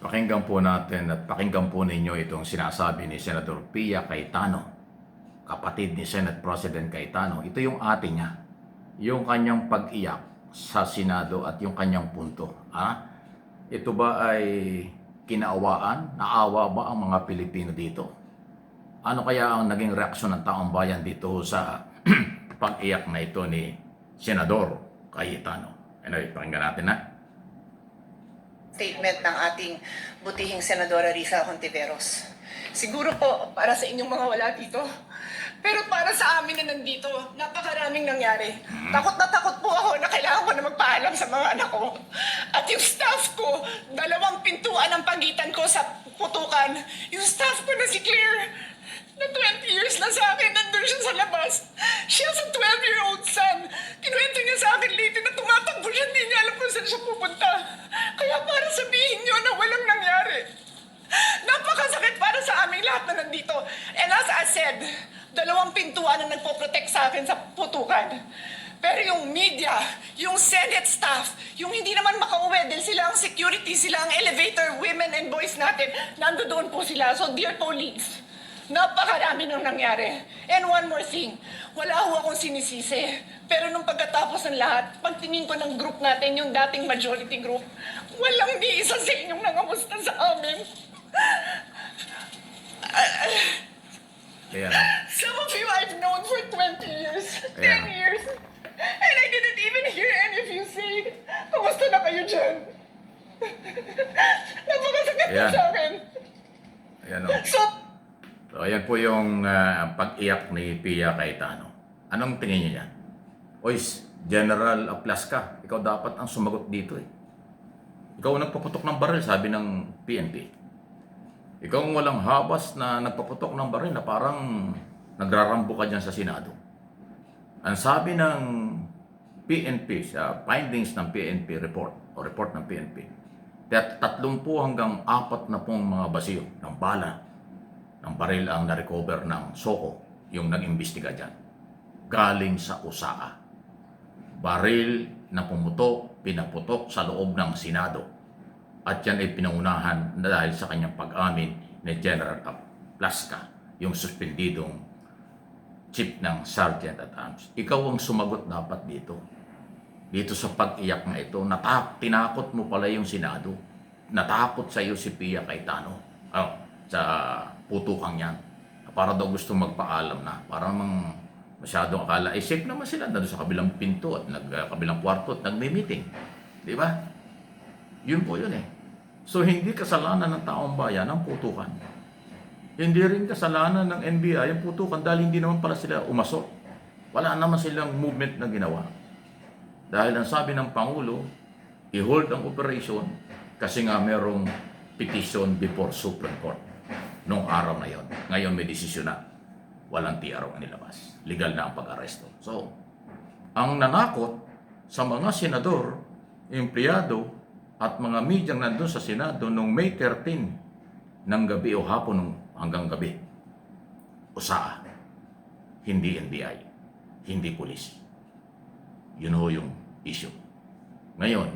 Pakinggan po natin at pakinggan po ninyo itong sinasabi ni Senador Pia Cayetano, kapatid ni Senate President Cayetano. Ito yung ate niya, yung kanyang pag-iyak sa Senado at yung kanyang punto. Ito ba ay kinaawaan? Naawa ba ang mga Pilipino dito? Ano kaya ang naging reaksyon ng taong bayan dito sa pag-iyak na ito ni Senador Cayetano? Anyway, pakinggan natin na. Statement ng ating butihing Senadora Risa Hontiveros. Siguro po para sa inyong mga wala dito, pero para sa amin na nandito, napakaraming nangyari. Takot na takot po ako na kailangan ko na magpaalam sa mga anak ko. At yung staff ko, 2 pintuan ang pagitan ko sa putukan. Yung staff ko na si Claire, na 20 years na sa akin, nandun siya sa labas. Siya sa 12-year-old son. Kinuwento niya sa akin late na tumatakbo siya, hindi niya alam kung saan siya pupunta. Kaya para sabihin niyo na walang nangyari. Napakasakit para sa aming lahat na nandito. And as I said, 2 pintuan ang nagpo-protect sa akin sa putukan. Pero yung media, yung Senate staff, yung hindi naman makauwi dahil sila ang security, sila ang elevator women and boys natin, nandoon po sila. So dear police, napakarami nang nangyari. And one more thing, wala ho akong sinisisi. Pero nung pagkatapos ng lahat, pagtingin ko ng group natin, yung dating majority group, walang di isa sa inyong nangamusta sa amin. Ayan. Some of you I've known for 20 years, 10 Ayan. years, and I didn't even hear any of you say, kamusta na kayo dyan? Napakasakit na Ayan. sa akin. Ayan o. So, So, ayan po yung pag-iyak ni Pia Cayetano. Anong tingin niyo yan? Oy, General Aplas ka. Ikaw dapat ang sumagot dito eh. Ikaw ang nagpaputok ng baril, sabi ng PNP. Ikaw ang walang habas na nagpaputok ng baril na parang nagrarambo ka dyan sa Senado. Ang sabi ng PNP, sa findings ng PNP report, o report ng PNP, 30 hanggang 40 mga basiyo ng bala ng baril ang na-recover ng SOCO, yung nag-imbestiga dyan. Galing sa USAA. Baril na pinaputok sa loob ng Senado. At yan ay pinangunahan dahil sa kanyang pag-amin ni General Plasca, yung suspendidong chief ng Sergeant at Arms. Ikaw ang sumagot dapat dito. Dito sa pag-iyak na ito, tinakot mo pala yung Senado. Natakot sa iyo si Pia Cayetano. Sa putukang yan. Para daw gusto magpaalam na. Para namang masyadong akala. Safe naman sila. Nandun sa kabilang pinto at kabilang kwarto at nagme-meeting. Di ba? Yun po yun eh. So hindi kasalanan ng taong bayan ang putukan. Hindi rin kasalanan ng NBI ang putukan dahil hindi naman pala sila umasok. Wala naman silang movement na ginawa. Dahil ang sabi ng Pangulo, i-hold ang operation kasi nga merong petition before Supreme Court noong araw na yon. Ngayon may desisyon na. Walang TRO ang nilabas. Legal na ang pag-aresto. So, ang nanakot sa mga senador, empleyado, at mga medyang nandun sa Senado noong May 13 ng gabi o hapon hanggang gabi, USAA, hindi NBI, hindi pulis. Yun ho yung issue. Ngayon,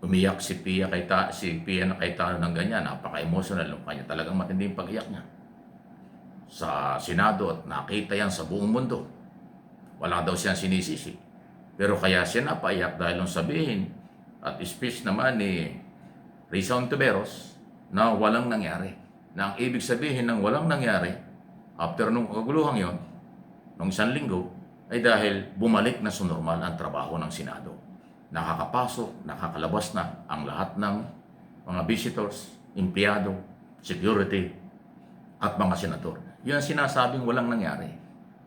umiyak si Pia na Cayetano ng ganyan, napaka-emotional ng kanya, talagang matinding pag-iyak niya sa Senado at nakita yan sa buong mundo. Wala daw siyang sinisisi. Pero kaya siya napaiyak dahil nung sabihin at speech naman ni Risa Hontiveros na walang nangyari. Na ang ibig sabihin ng walang nangyari, after nung kaguluhan yon, nung 1 linggo, ay dahil bumalik na sa normal ang trabaho ng Senado. Nakakapasok, nakakalabas na ang lahat ng mga visitors, empleyado, security, at mga senador. Yan ang sinasabing walang nangyari.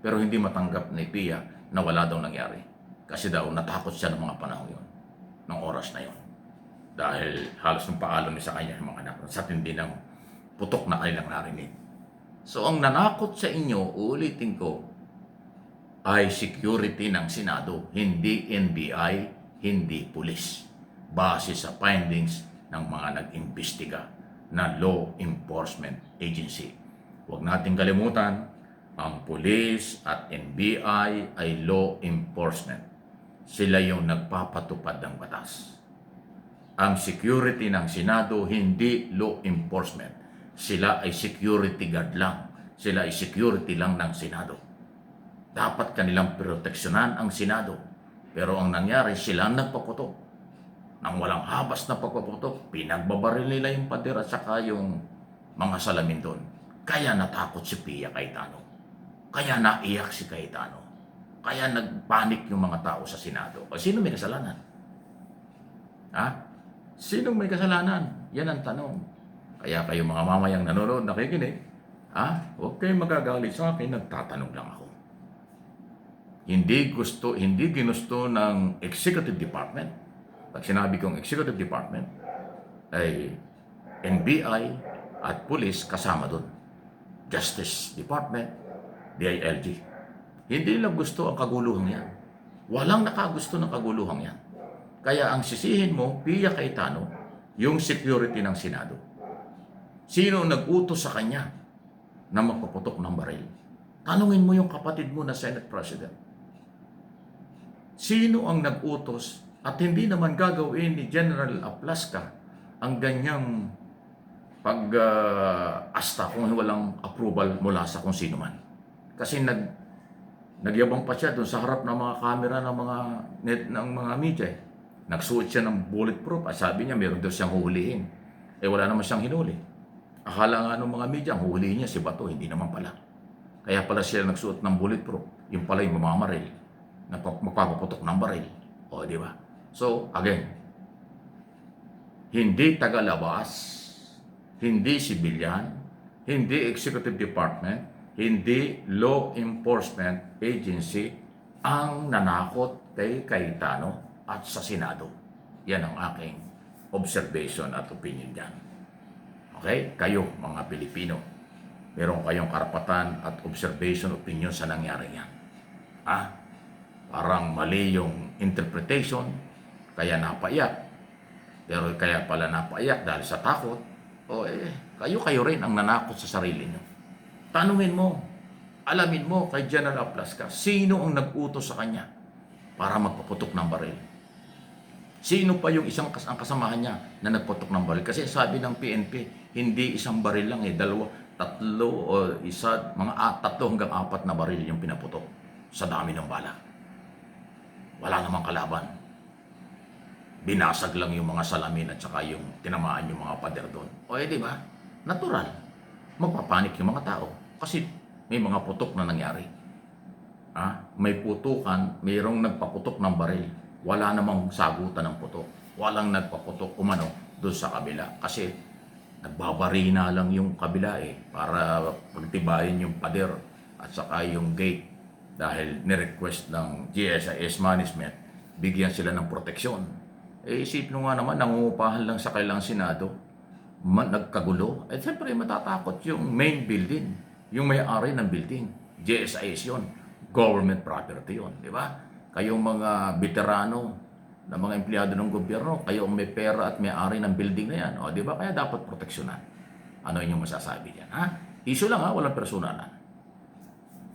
Pero hindi matanggap ni Pia na wala daw nangyari. Kasi daw natakot siya ng mga panahon yon, ng oras na yon. Dahil halos ng paalam niya sa kanya ng mga anak sa tindi ng putok na kanilang narinig. So ang nanakot sa inyo, uulitin ko, ay security ng Senado, hindi NBI, hindi pulis. Base sa findings ng mga nag-imbestiga na law enforcement agency. Huwag nating kalimutan, ang pulis at NBI ay law enforcement. Sila yung nagpapatupad ng batas. ang security ng Senado, hindi law enforcement. Sila ay security guard lang. Sila ay security lang ng Senado. Dapat kanilang proteksyonan ang Senado. Pero ang nangyari, sila ang nagpaputok. Nang walang habas na pagpaputok, pinagbabaril nila yung pader at saka yung mga salamin doon. Kaya natakot si Pia Cayetano. Kaya naiyak si Cayetano. Kaya nagpanik yung mga tao sa Senado. O sino may kasalanan? Ha? Sinong may kasalanan? Yan ang tanong. Kaya kayo mga mamayang nanonood, nakikinig, huwag kayong magagalit sa akin, nagtatanong lang ako. Hindi ginusto ng Executive Department. Pag sinabi kong Executive Department, ay NBI at Police kasama doon. Justice Department, DILG. Hindi lang gusto ang kaguluhan yan. Walang nakagusto ng kaguluhan yan. Kaya ang sisihin mo, Pia Cayetano, yung security ng Senado. Sino ang nag-utos sa kanya na magpaputok ng baril? Tanungin mo yung kapatid mo na Senate President. Sino ang nag-utos at hindi naman gagawin ni General Aplasca ang ganyang pag-asta kung walang approval mula sa kung sino man? Kasi nagyabang pa siya doon sa harap ng mga kamera ng mga media. Nagsuot siya ng bulletproof at sabi niya meron daw siyang huhulihin. Wala naman siyang hinuli. Akala nga ng mga media, ang huhulihin niya si Bato, hindi naman pala. Kaya pala siya nagsuot ng bulletproof. Yung pala yung mamamaril. Magpapaputok ng baril. O, di ba? So, again, hindi tagalabas, hindi civilian, hindi executive department, hindi law enforcement agency ang nanakot kay Cayetano at sa Senado. Yan ang aking observation at opinion dyan. Okay? Kayo, mga Pilipino, meron kayong karapatan at observation, opinion sa nangyari yan. Parang mali yung interpretation, kaya napaiyak. Pero kaya pala napaiyak dahil sa takot, kayo rin ang nanakot sa sarili nyo. Tanungin mo, alamin mo kay General Aplasca, sino ang nag-utos sa kanya para magpaputok ng baril? Sino pa yung ang kasamahan niya na nagputok ng baril? Kasi sabi ng PNP, hindi isang baril lang tatlo o tatlo hanggang apat na baril yung pinaputok sa dami ng bala. Wala namang kalaban. Binasag lang yung mga salamin at saka yung tinamaan yung mga pader doon. Di ba? Natural. Magpapanik yung mga tao. Kasi may mga putok na nangyari. May putukan, mayroong nagpaputok ng baril. Wala namang sagutan ng putok. Walang nagpaputok doon sa kabila. Kasi nagbabarina lang yung kabila para pagtibayin yung pader at saka yung gate. Dahil ni-request ng GSIS management, bigyan sila ng proteksyon. Isipin mo nga naman, nangungupahan lang sa kailang Senado, nagkagulo. Siyempre matatakot yung main building, yung may-ari ng building. GSIS yun, government property yun, di ba? Kayong mga veterano, na mga empleyado ng gobyerno, kayo ang may pera at may-ari ng building na yan. Di ba? Kaya dapat proteksyonan. Ano inyong masasabi diyan? Issue lang walang personalan.